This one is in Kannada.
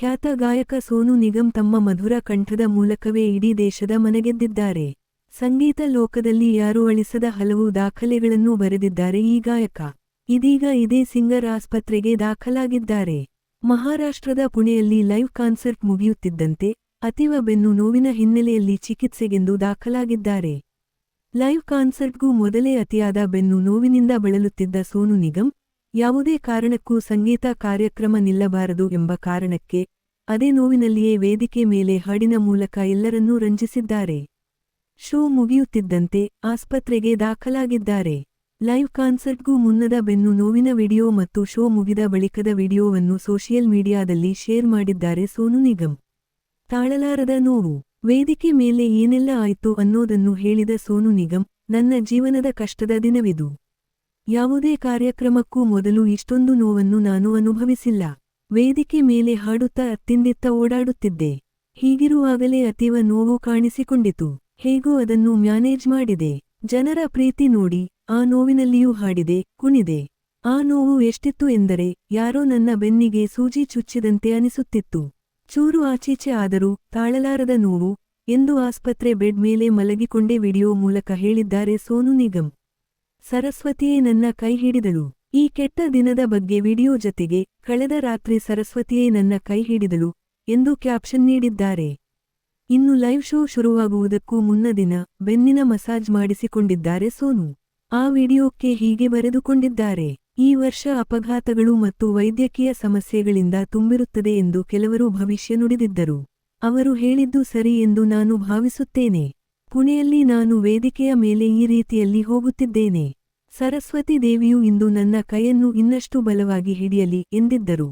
ಖ್ಯಾತ ಗಾಯಕ ಸೋನು ನಿಗಮ್ ತಮ್ಮ ಮಧುರ ಕಂಠದ ಮೂಲಕವೇ ಇಡೀ ದೇಶದ ಮನಗೆದ್ದಿದ್ದಾರೆ. ಸಂಗೀತ ಲೋಕದಲ್ಲಿ ಯಾರೂ ಅಳಿಸದ ಹಲವು ದಾಖಲೆಗಳನ್ನು ಬರೆದಿದ್ದಾರೆ ಈ ಗಾಯಕ. ಇದೀಗ ಇದೇ ಸಿಂಗರ್ ಆಸ್ಪತ್ರೆಗೆ ದಾಖಲಾಗಿದ್ದಾರೆ. ಮಹಾರಾಷ್ಟ್ರದ ಪುಣೆಯಲ್ಲಿ ಲೈವ್ ಕಾನ್ಸರ್ಟ್ ಮುಗಿಯುತ್ತಿದ್ದಂತೆ ಅತೀವ ಬೆನ್ನು ನೋವಿನ ಹಿನ್ನೆಲೆಯಲ್ಲಿ ಚಿಕಿತ್ಸೆಗೆಂದು ದಾಖಲಾಗಿದ್ದಾರೆ. ಲೈವ್ ಕಾನ್ಸರ್ಟ್ಗೂ ಮೊದಲೇ ಅತಿಯಾದ ಬೆನ್ನು ನೋವಿನಿಂದ ಬಳಲುತ್ತಿದ್ದ ಸೋನು ನಿಗಮ್ ಯಾವುದೇ ಕಾರಣಕ್ಕೂ ಸಂಗೀತ ಕಾರ್ಯಕ್ರಮ ನಿಲ್ಲಬಾರದು ಎಂಬ ಕಾರಣಕ್ಕೆ ಅದೇ ನೋವಿನಲ್ಲಿಯೇ ವೇದಿಕೆ ಮೇಲೆ ಹಾಡಿನ ಮೂಲಕ ಎಲ್ಲರನ್ನೂ ರಂಜಿಸಿದ್ದಾರೆ. ಶೋ ಮುಗಿಯುತ್ತಿದ್ದಂತೆ ಆಸ್ಪತ್ರೆಗೆ ದಾಖಲಾಗಿದ್ದಾರೆ. ಲೈವ್ ಕಾನ್ಸರ್ಟ್ಗೂ ಮುನ್ನದ ಬೆನ್ನು ನೋವಿನ ವಿಡಿಯೋ ಮತ್ತು ಶೋ ಮುಗಿದ ಬಳಿಕದ ವಿಡಿಯೋವನ್ನು ಸೋಷಿಯಲ್ ಮೀಡಿಯಾದಲ್ಲಿ ಶೇರ್ ಮಾಡಿದ್ದಾರೆ ಸೋನು ನಿಗಮ್. ತಾಳಲಾರದ ನೋವು. ವೇದಿಕೆ ಮೇಲೆ ಏನೆಲ್ಲ ಆಯ್ತು ಅನ್ನೋದನ್ನು ಹೇಳಿದ ಸೋನು ನಿಗಮ್, ನನ್ನ ಜೀವನದ ಕಷ್ಟದ ದಿನವಿದು. ಯಾವುದೇ ಕಾರ್ಯಕ್ರಮಕ್ಕೂ ಮೊದಲು ಇಷ್ಟೊಂದು ನೋವನ್ನು ನಾನು ಅನುಭವಿಸಿಲ್ಲ. ವೇದಿಕೆ ಮೇಲೆ ಹಾಡುತ್ತಾ ಅತ್ತಿಂದಿತ್ತ ಓಡಾಡುತ್ತಿದ್ದೆ. ಹೀಗಿರುವಾಗಲೇ ಅತೀವ ನೋವು ಕಾಣಿಸಿಕೊಂಡಿತು. ಹೇಗೋ ಅದನ್ನು ಮ್ಯಾನೇಜ್ ಮಾಡಿದೆ. ಜನರ ಪ್ರೀತಿ ನೋಡಿ ಆ ನೋವಿನಲ್ಲಿಯೂ ಹಾಡಿದೆ, ಕುಣಿದೆ. ಆ ನೋವು ಎಷ್ಟಿತ್ತು ಎಂದರೆ ಯಾರೋ ನನ್ನ ಬೆನ್ನಿಗೆ ಸೂಜಿ ಚುಚ್ಚಿದಂತೆ ಅನಿಸುತ್ತಿತ್ತು. ಚೂರು ಆಚೀಚೆ ಆದರೂ ತಾಳಲಾರದ ನೋವು ಎಂದು ಆಸ್ಪತ್ರೆ ಬೆಡ್ ಮೇಲೆ ಮಲಗಿಕೊಂಡೇ ವಿಡಿಯೋ ಮೂಲಕ ಹೇಳಿದ್ದಾರೆ ಸೋನು ನಿಗಮ್. ಸರಸ್ವತಿಯೇ ನನ್ನ ಕೈ ಹಿಡಿದಳು. ಈ ಕೆಟ್ಟ ದಿನದ ಬಗ್ಗೆ ವಿಡಿಯೋ ಜತೆಗೆ ಕಳೆದ ರಾತ್ರಿ ಸರಸ್ವತಿಯೇ ನನ್ನ ಕೈ ಹಿಡಿದಳು ಎಂದು ಕ್ಯಾಪ್ಷನ್ ನೀಡಿದ್ದಾರೆ. ಇನ್ನು ಲೈವ್ ಶೋ ಶುರುವಾಗುವುದಕ್ಕೂ ಮುನ್ನ ದಿನ ಬೆನ್ನಿನ ಮಸಾಜ್ ಮಾಡಿಸಿಕೊಂಡಿದ್ದಾರೆ ಸೋನು. ಆ ವಿಡಿಯೋಕ್ಕೆ ಹೀಗೆ ಬರೆದುಕೊಂಡಿದ್ದಾರೆ, ಈ ವರ್ಷ ಅಪಘಾತಗಳು ಮತ್ತು ವೈದ್ಯಕೀಯ ಸಮಸ್ಯೆಗಳಿಂದ ತುಂಬಿರುತ್ತದೆ ಎಂದು ಕೆಲವರು ಭವಿಷ್ಯ ನುಡಿದಿದ್ದರು. ಅವರು ಹೇಳಿದ್ದು ಸರಿ ಎಂದು ನಾನು ಭಾವಿಸುತ್ತೇನೆ. ಪುಣೆಯಲ್ಲಿ ನಾನು ವೇದಿಕೆಯ ಮೇಲೆ ಈ ರೀತಿಯಲ್ಲಿ ಹೋಗುತ್ತಿದ್ದೇನೆ. ಸರಸ್ವತಿ ದೇವಿಯು ಇಂದು ನನ್ನ ಕೈಯನ್ನು ಇನ್ನಷ್ಟು ಬಲವಾಗಿ ಹಿಡಿಯಲಿ ಎಂದಿದ್ದರು.